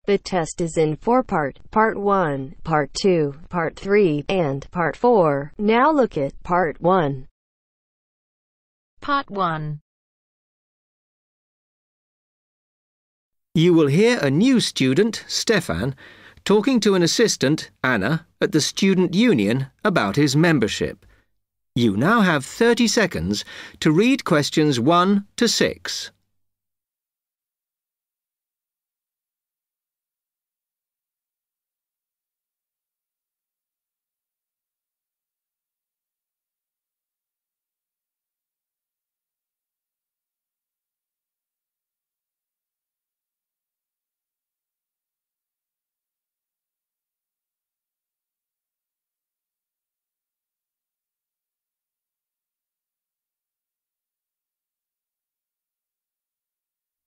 The test is in 4 parts: Part 1, Part 2, Part 3, and Part 4. Now look at Part 1. Part 1. You will hear a new student, Stefan, talking to an assistant, Anna, at the student union about his membership. You now have 30 seconds to read questions 1 to 6.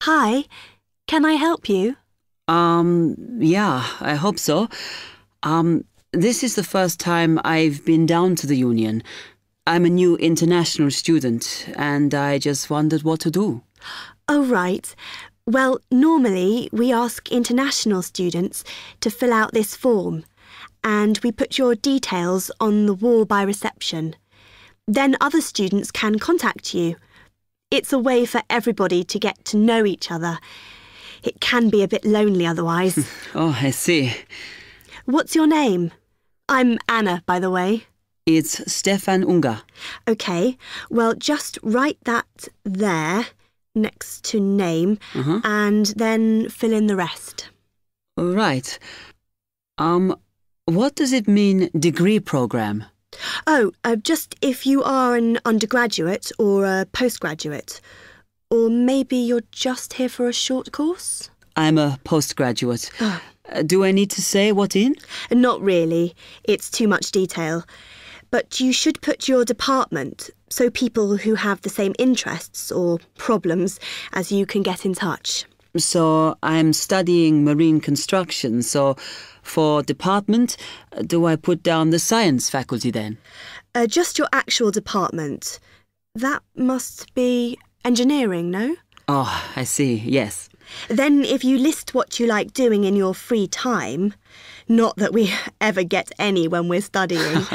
Hi, can I help you? Yeah, I hope so. This is the first time I've been down to the union. I'm a new international student, and I just wondered what to do. Oh, right. Well, normally we ask international students to fill out this form, and we put your details on the wall by reception. Then other students can contact you. It's a way for everybody to get to know each other. It can be a bit lonely otherwise. Oh, I see. What's your name? I'm Anna, by the way. It's Stefan Unger. OK, well, just write that there, next to name, and then fill in the rest. Right. What does it mean, degree program? Oh, just if you are an undergraduate or a postgraduate. Or maybe you're just here for a short course? I'm a postgraduate. Do I need to say what in? Not really. It's too much detail. But you should put your department, so people who have the same interests or problems as you can get in touch. So I'm studying marine construction, so for department, do I put down the science faculty then? Just your actual department. That must be engineering, no? Oh, I see, yes. Then if you list what you like doing in your free time, not that we ever get any when we're studying,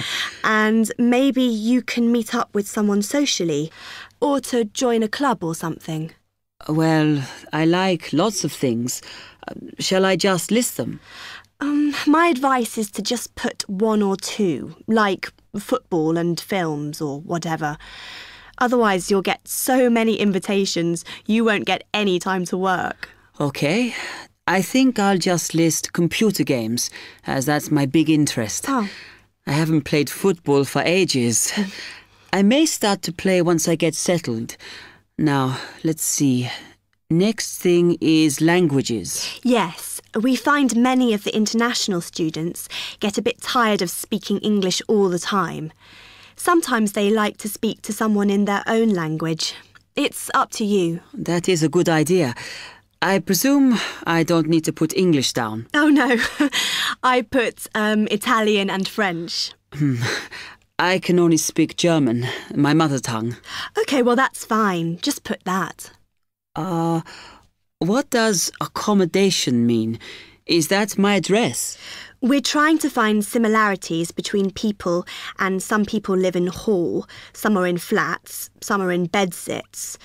and maybe you can meet up with someone socially, or to join a club or something. Well, I like lots of things. Shall I just list them? My advice is to just put 1 or 2, like football and films or whatever. Otherwise, you'll get so many invitations, you won't get any time to work. OK. I think I'll just list computer games, as that's my big interest. Oh. I haven't played football for ages. I may start to play once I get settled. Now, let's see. Next thing is languages. Yes, we find many of the international students get a bit tired of speaking English all the time. Sometimes they like to speak to someone in their own language. It's up to you. That is a good idea. I presume I don't need to put English down. Oh, no. I put Italian and French. I can only speak German, my mother tongue. OK, well, that's fine. Just put that. What does accommodation mean? Is that my address? We're trying to find similarities between people, and some people live in hall, some are in flats, some are in bedsits.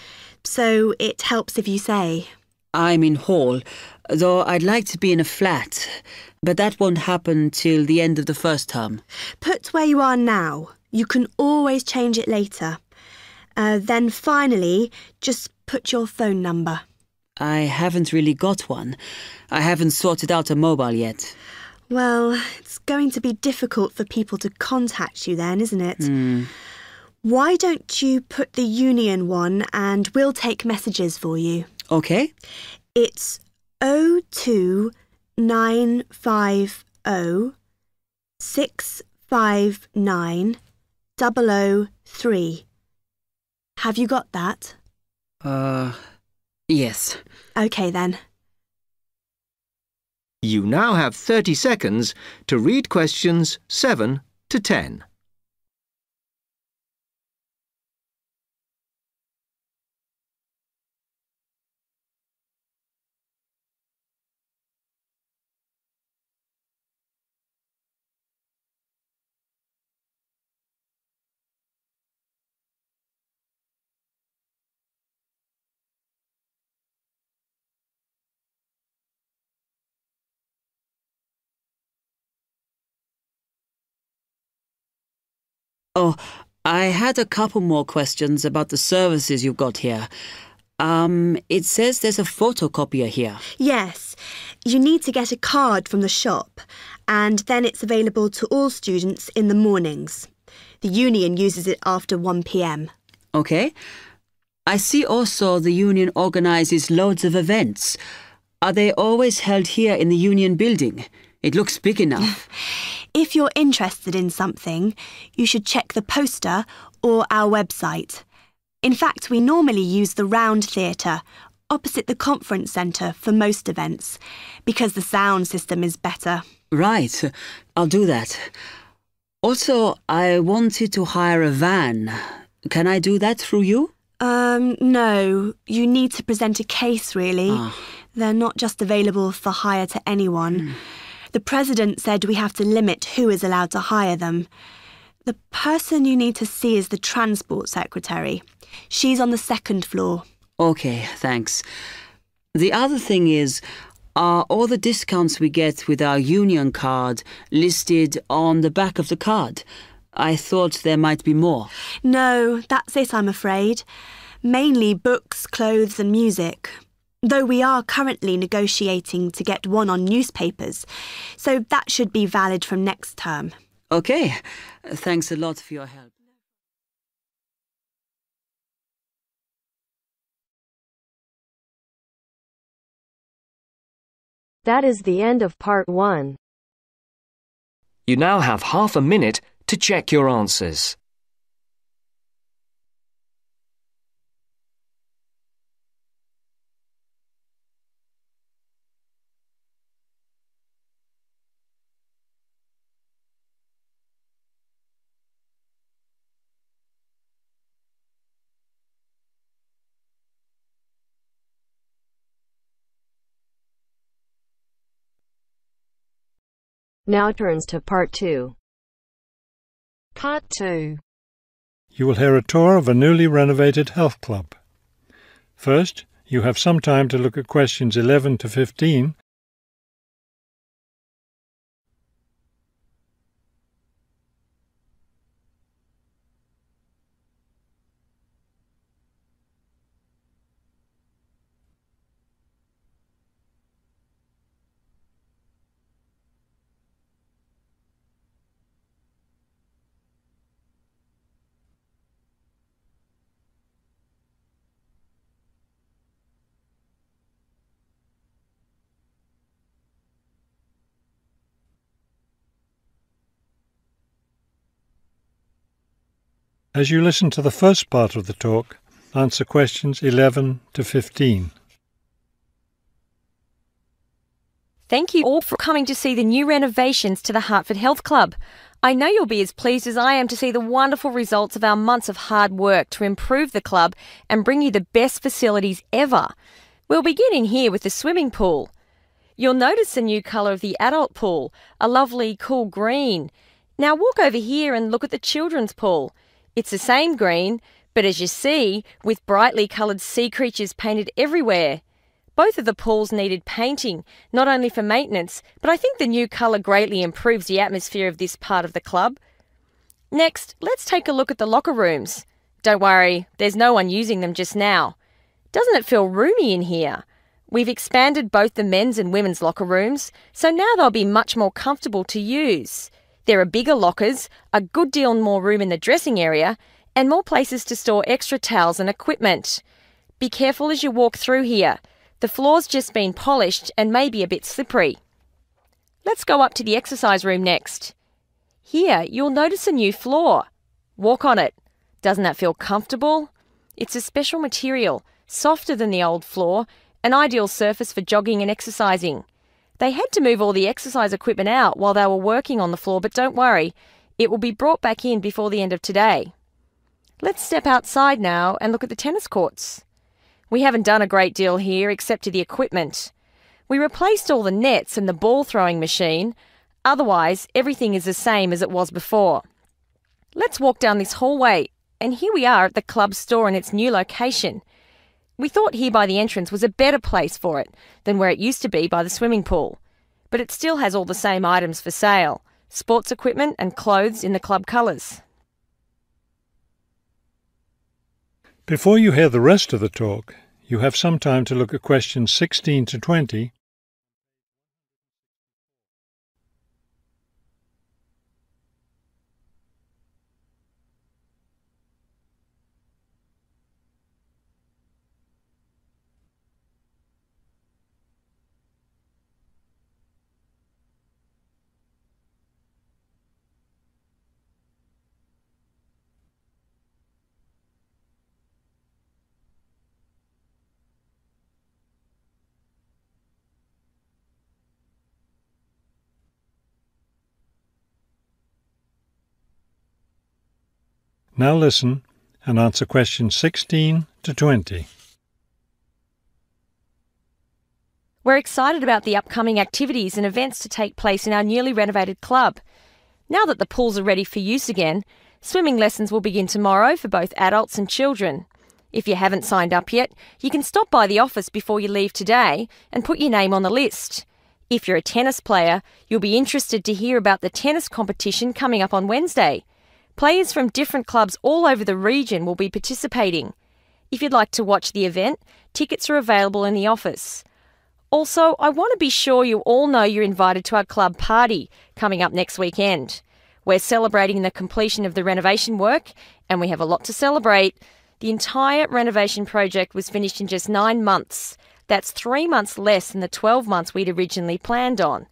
So it helps if you say. I'm in hall, though I'd like to be in a flat, but that won't happen till the end of the first term. Put where you are now. You can always change it later. Then finally, just put your phone number. I haven't really got one. I haven't sorted out a mobile yet. Well, it's going to be difficult for people to contact you then, isn't it? Why don't you put the union one and we'll take messages for you? OK. It's 02950 659 003. Have you got that? Yes. OK then. You now have 30 seconds to read questions 7 to 10. Oh, I had a couple more questions about the services you've got here. It says there's a photocopier here. Yes, you need to get a card from the shop, and then it's available to all students in the mornings. The union uses it after 1 p.m. Okay. I see also the union organises loads of events. Are they always held here in the union building? It looks big enough. If you're interested in something, you should check the poster or our website. In fact, we normally use the Round Theatre, opposite the conference centre for most events, because the sound system is better. Right, I'll do that. Also, I wanted to hire a van. Can I do that through you? No. You need to present a case, really. Ah. They're not just available for hire to anyone. The president said we have to limit who is allowed to hire them. The person you need to see is the transport secretary. She's on the 2nd floor. Okay, thanks. The other thing is, are all the discounts we get with our union card listed on the back of the card? I thought there might be more. No, that's it, I'm afraid. Mainly books, clothes and music. Though we are currently negotiating to get one on newspapers, so that should be valid from next term. Okay, thanks a lot for your help. That is the end of part 1. You now have half a minute to check your answers. Now turns to part 2. Part 2. You will hear a tour of a newly renovated health club. First, you have some time to look at questions 11 to 15. As you listen to the first part of the talk, answer questions 11 to 15. Thank you all for coming to see the new renovations to the Hertford Health Club. I know you'll be as pleased as I am to see the wonderful results of our months of hard work to improve the club and bring you the best facilities ever. We'll begin in here with the swimming pool. You'll notice the new colour of the adult pool, a lovely cool green. Now walk over here and look at the children's pool. It's the same green, but as you see, with brightly coloured sea creatures painted everywhere. Both of the pools needed painting, not only for maintenance, but I think the new colour greatly improves the atmosphere of this part of the club. Next, let's take a look at the locker rooms. Don't worry, there's no one using them just now. Doesn't it feel roomy in here? We've expanded both the men's and women's locker rooms, so now they'll be much more comfortable to use. There are bigger lockers, a good deal more room in the dressing area, and more places to store extra towels and equipment. Be careful as you walk through here. The floor's just been polished and may be a bit slippery. Let's go up to the exercise room next. Here, you'll notice a new floor. Walk on it. Doesn't that feel comfortable? It's a special material, softer than the old floor, an ideal surface for jogging and exercising. They had to move all the exercise equipment out while they were working on the floor, but don't worry, it will be brought back in before the end of today. Let's step outside now and look at the tennis courts. We haven't done a great deal here except to the equipment. We replaced all the nets and the ball throwing machine. Otherwise, everything is the same as it was before. Let's walk down this hallway, and here we are at the club store in its new location. We thought here by the entrance was a better place for it than where it used to be by the swimming pool. But it still has all the same items for sale, sports equipment and clothes in the club colours. Before you hear the rest of the talk, you have some time to look at questions 16 to 20. Now listen and answer questions 16 to 20. We're excited about the upcoming activities and events to take place in our newly renovated club. Now that the pools are ready for use again, swimming lessons will begin tomorrow for both adults and children. If you haven't signed up yet, you can stop by the office before you leave today and put your name on the list. If you're a tennis player, you'll be interested to hear about the tennis competition coming up on Wednesday. Players from different clubs all over the region will be participating. If you'd like to watch the event, tickets are available in the office. Also, I want to be sure you all know you're invited to our club party coming up next weekend. We're celebrating the completion of the renovation work, and we have a lot to celebrate. The entire renovation project was finished in just 9 months. That's 3 months less than the 12 months we'd originally planned on.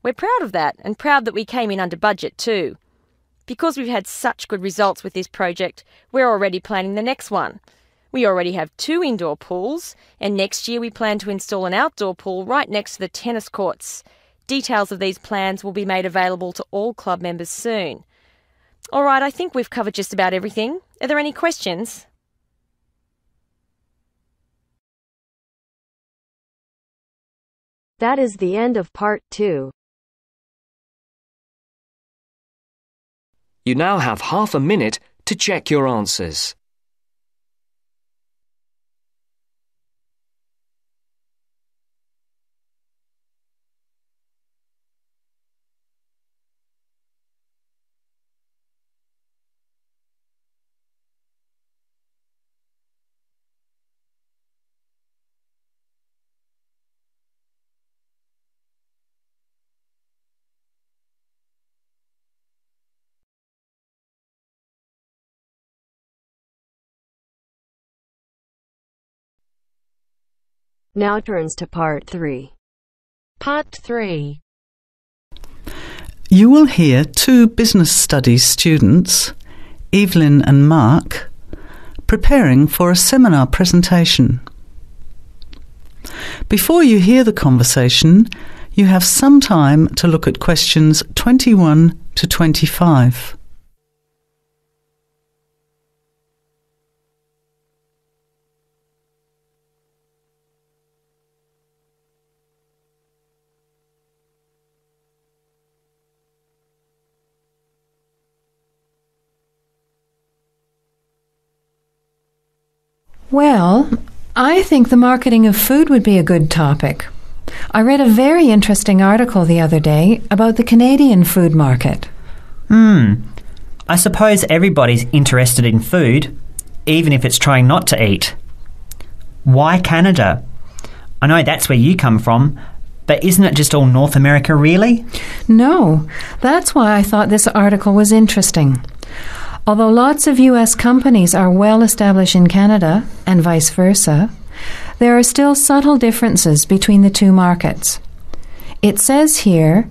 We're proud of that, and proud that we came in under budget too. Because we've had such good results with this project, we're already planning the next one. We already have 2 indoor pools, and next year we plan to install an outdoor pool right next to the tennis courts. Details of these plans will be made available to all club members soon. All right, I think we've covered just about everything. Are there any questions? That is the end of part 2. You now have half a minute to check your answers. Now turns to part 3. Part 3. You will hear 2 business studies students, Evelyn and Mark, preparing for a seminar presentation. Before you hear the conversation, you have some time to look at questions 21 to 25. Well, I think the marketing of food would be a good topic. I read a very interesting article the other day about the Canadian food market. I suppose everybody's interested in food, even if it's trying not to eat. Why Canada? I know that's where you come from, but isn't it just all North America, really? No, that's why I thought this article was interesting. Although lots of U.S. companies are well established in Canada, and vice versa, there are still subtle differences between the 2 markets. It says here,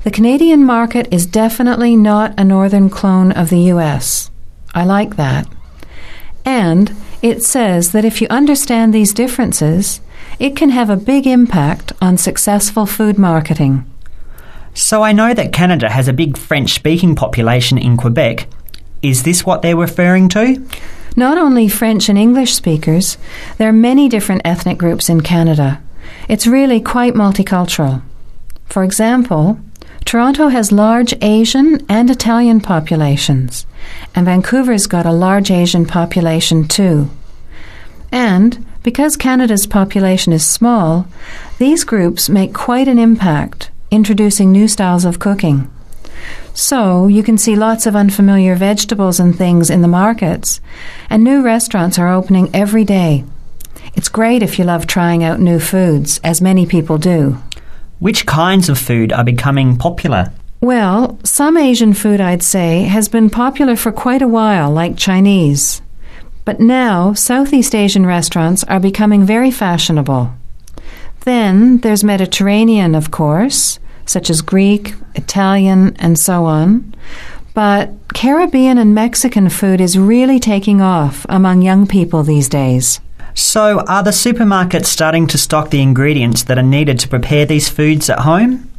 the Canadian market is definitely not a northern clone of the U.S. I like that. And it says that if you understand these differences, it can have a big impact on successful food marketing. So I know that Canada has a big French-speaking population in Quebec. Is this what they're referring to? Not only French and English speakers, there are many different ethnic groups in Canada. It's really quite multicultural. For example, Toronto has large Asian and Italian populations, and Vancouver's got a large Asian population too. And because Canada's population is small, these groups make quite an impact, introducing new styles of cooking. So you can see lots of unfamiliar vegetables and things in the markets, and new restaurants are opening every day. It's great if you love trying out new foods, as many people do. Which kinds of food are becoming popular? Well, some Asian food, I'd say, has been popular for quite a while, like Chinese. But now, Southeast Asian restaurants are becoming very fashionable. Then there's Mediterranean, of course, such as Greek, Italian, and so on. But Caribbean and Mexican food is really taking off among young people these days. So are the supermarkets starting to stock the ingredients that are needed to prepare these foods at home?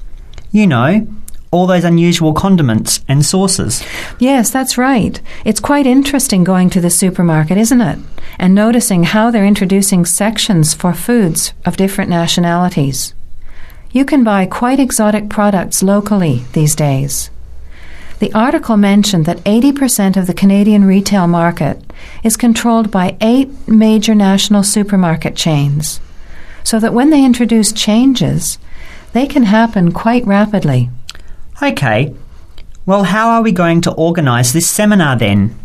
You know, all those unusual condiments and sauces. Yes, that's right. It's quite interesting going to the supermarket, isn't it? And noticing how they're introducing sections for foods of different nationalities. You can buy quite exotic products locally these days. The article mentioned that 80% of the Canadian retail market is controlled by 8 major national supermarket chains, so that when they introduce changes, they can happen quite rapidly. OK. Well, how are we going to organise this seminar then?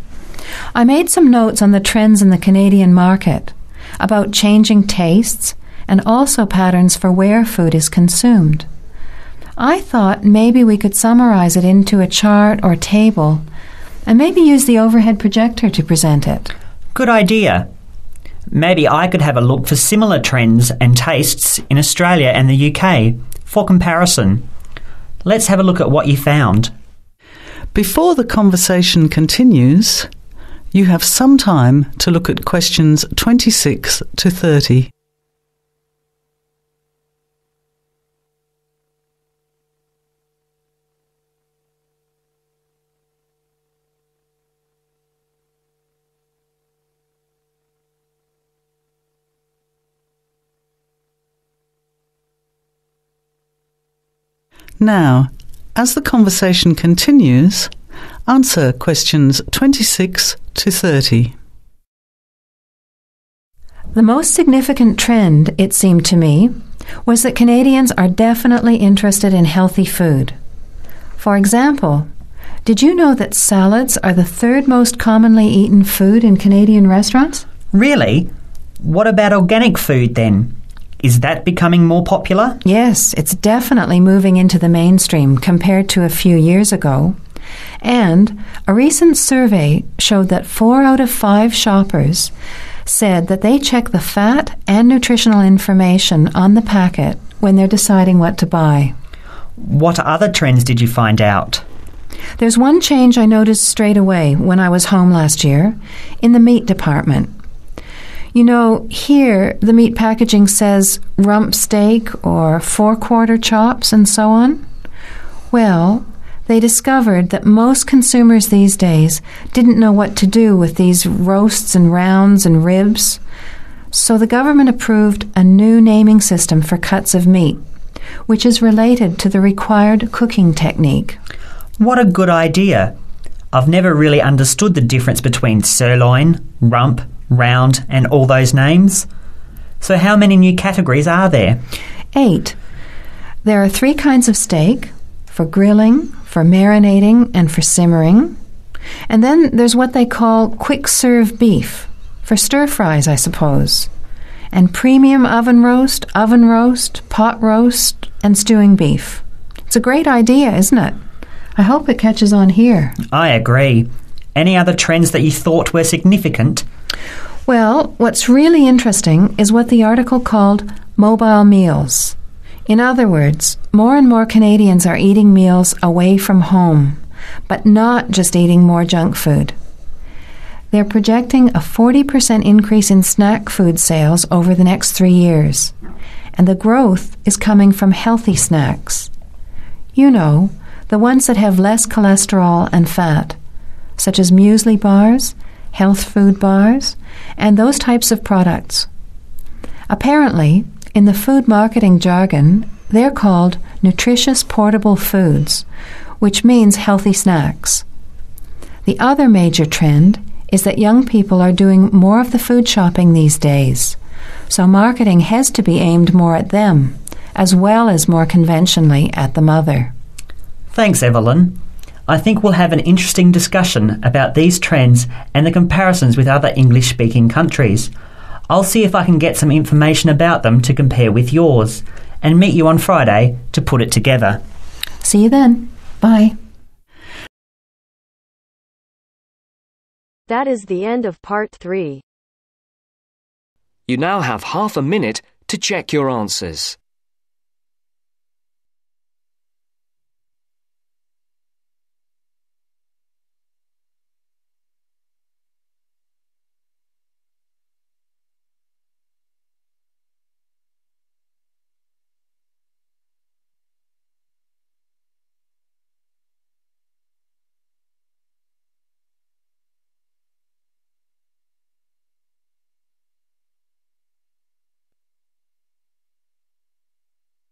I made some notes on the trends in the Canadian market, about changing tastes, and also patterns for where food is consumed. I thought maybe we could summarize it into a chart or table, and maybe use the overhead projector to present it. Good idea. Maybe I could have a look for similar trends and tastes in Australia and the UK for comparison. Let's have a look at what you found. Before the conversation continues, you have some time to look at questions 26 to 30. Now, as the conversation continues, answer questions 26 to 30. The most significant trend, it seemed to me, was that Canadians are definitely interested in healthy food. For example, did you know that salads are the third most commonly eaten food in Canadian restaurants? Really? What about organic food then? Is that becoming more popular? Yes, it's definitely moving into the mainstream compared to a few years ago. And a recent survey showed that 4 out of 5 shoppers said that they check the fat and nutritional information on the packet when they're deciding what to buy. What other trends did you find out? There's one change I noticed straight away when I was home last year in the meat department. You know, here the meat packaging says rump steak or 4-quarter chops and so on. Well, they discovered that most consumers these days didn't know what to do with these roasts and rounds and ribs. So the government approved a new naming system for cuts of meat, which is related to the required cooking technique. What a good idea. I've never really understood the difference between sirloin, rump, round and all those names. So how many new categories are there? 8. There are 3 kinds of steak, for grilling, for marinating, and for simmering. And then there's what they call quick-serve beef, for stir-fries, I suppose. And premium oven roast, pot roast, and stewing beef. It's a great idea, isn't it? I hope it catches on here. I agree. Any other trends that you thought were significant? Well, what's really interesting is what the article called mobile meals. In other words, more and more Canadians are eating meals away from home, but not just eating more junk food. They're projecting a 40% increase in snack food sales over the next 3 years, and the growth is coming from healthy snacks. You know, the ones that have less cholesterol and fat, such as muesli bars, health food bars, and those types of products. Apparently, in the food marketing jargon, they're called nutritious portable foods, which means healthy snacks. The other major trend is that young people are doing more of the food shopping these days, so marketing has to be aimed more at them, as well as more conventionally at the mother. Thanks, Evelyn. I think we'll have an interesting discussion about these trends and the comparisons with other English-speaking countries. I'll see if I can get some information about them to compare with yours, and meet you on Friday to put it together. See you then. Bye. That is the end of part 3. You now have half a minute to check your answers.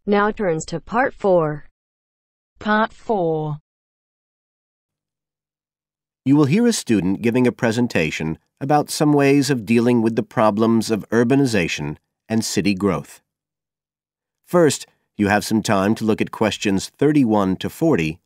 Now turns to part 4. Part 4. You will hear a student giving a presentation about some ways of dealing with the problems of urbanization and city growth. First, you have some time to look at questions 31 to 40.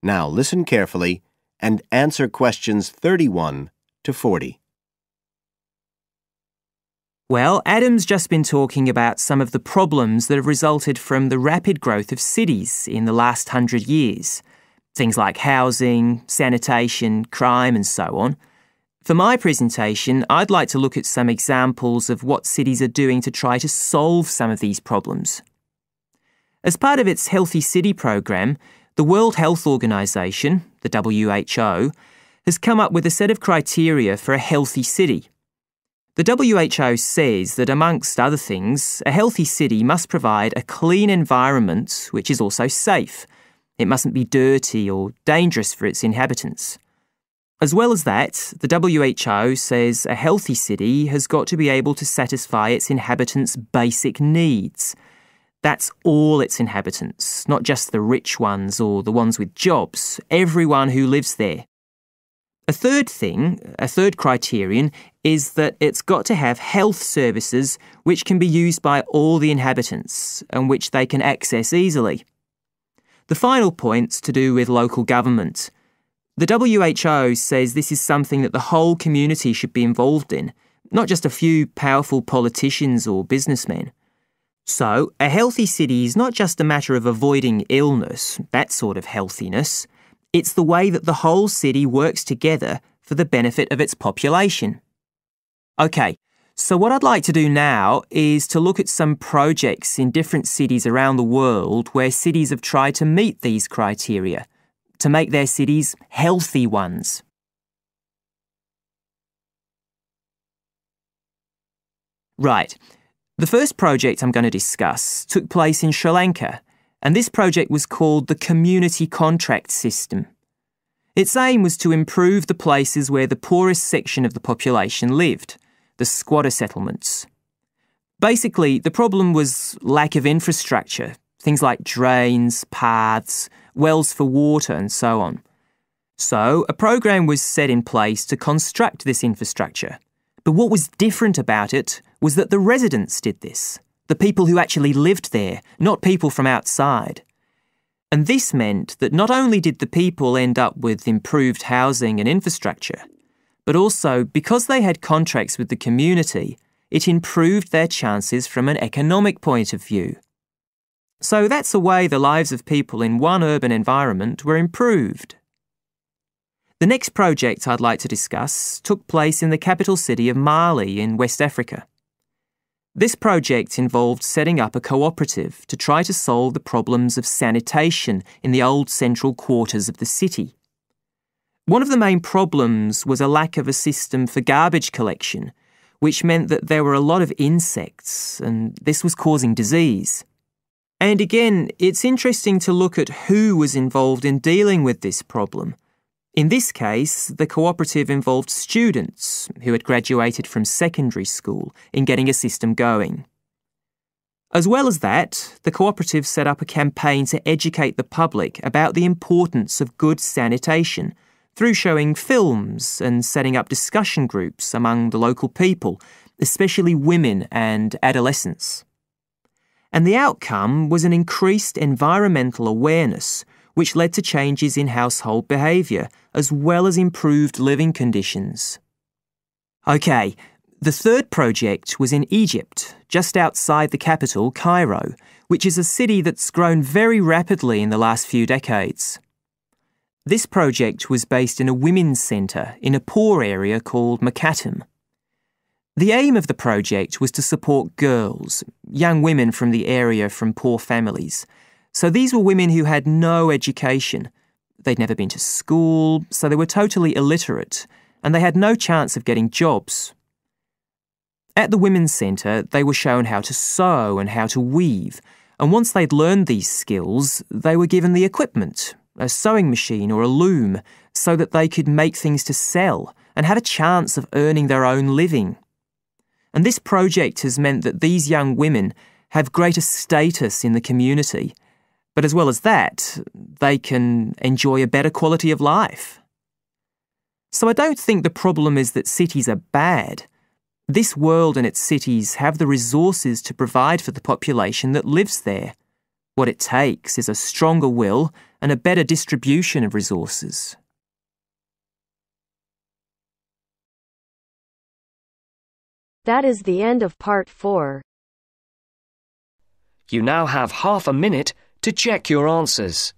Now listen carefully and answer questions 31 to 40. Well, Adam's just been talking about some of the problems that have resulted from the rapid growth of cities in the last 100 years. Things like housing, sanitation, crime and so on. For my presentation, I'd like to look at some examples of what cities are doing to try to solve some of these problems. As part of its Healthy City program, the World Health Organization, the WHO, has come up with a set of criteria for a healthy city. The WHO says that, amongst other things, a healthy city must provide a clean environment which is also safe. It mustn't be dirty or dangerous for its inhabitants. As well as that, the WHO says a healthy city has got to be able to satisfy its inhabitants' basic needs. That's all its inhabitants, not just the rich ones or the ones with jobs, everyone who lives there. A third criterion, is that it's got to have health services which can be used by all the inhabitants and which they can access easily. The final point's to do with local government. The WHO says this is something that the whole community should be involved in, not just a few powerful politicians or businessmen. So, a healthy city is not just a matter of avoiding illness, that sort of healthiness. It's the way that the whole city works together for the benefit of its population. OK, so what I'd like to do now is to look at some projects in different cities around the world where cities have tried to meet these criteria, to make their cities healthy ones. Right. The first project I'm going to discuss took place in Sri Lanka, and this project was called the Community Contract System. Its aim was to improve the places where the poorest section of the population lived, the squatter settlements. Basically, the problem was lack of infrastructure, things like drains, paths, wells for water and so on. So, a program was set in place to construct this infrastructure. But what was different about it was that the residents did this, the people who actually lived there, not people from outside. And this meant that not only did the people end up with improved housing and infrastructure, but also, because they had contracts with the community, it improved their chances from an economic point of view. So that's a way the lives of people in one urban environment were improved. The next project I'd like to discuss took place in the capital city of Mali in West Africa. This project involved setting up a cooperative to try to solve the problems of sanitation in the old central quarters of the city. One of the main problems was a lack of a system for garbage collection, which meant that there were a lot of insects, and this was causing disease. And again, it's interesting to look at who was involved in dealing with this problem. In this case, the cooperative involved students who had graduated from secondary school in getting a system going. As well as that, the cooperative set up a campaign to educate the public about the importance of good sanitation through showing films and setting up discussion groups among the local people, especially women and adolescents. And the outcome was an increased environmental awareness, which led to changes in household behaviour, as well as improved living conditions. OK, the third project was in Egypt, just outside the capital, Cairo, which is a city that's grown very rapidly in the last few decades. This project was based in a women's centre in a poor area called Makatim. The aim of the project was to support girls, young women from the area from poor families. So these were women who had no education. They'd never been to school, so they were totally illiterate, and they had no chance of getting jobs. At the Women's Centre, they were shown how to sew and how to weave, and once they'd learned these skills, they were given the equipment, a sewing machine or a loom, so that they could make things to sell and have a chance of earning their own living. And this project has meant that these young women have greater status in the community, but as well as that, they can enjoy a better quality of life. So I don't think the problem is that cities are bad. This world and its cities have the resources to provide for the population that lives there. What it takes is a stronger will and a better distribution of resources. That is the end of part 4. You now have half a minute to check your answers.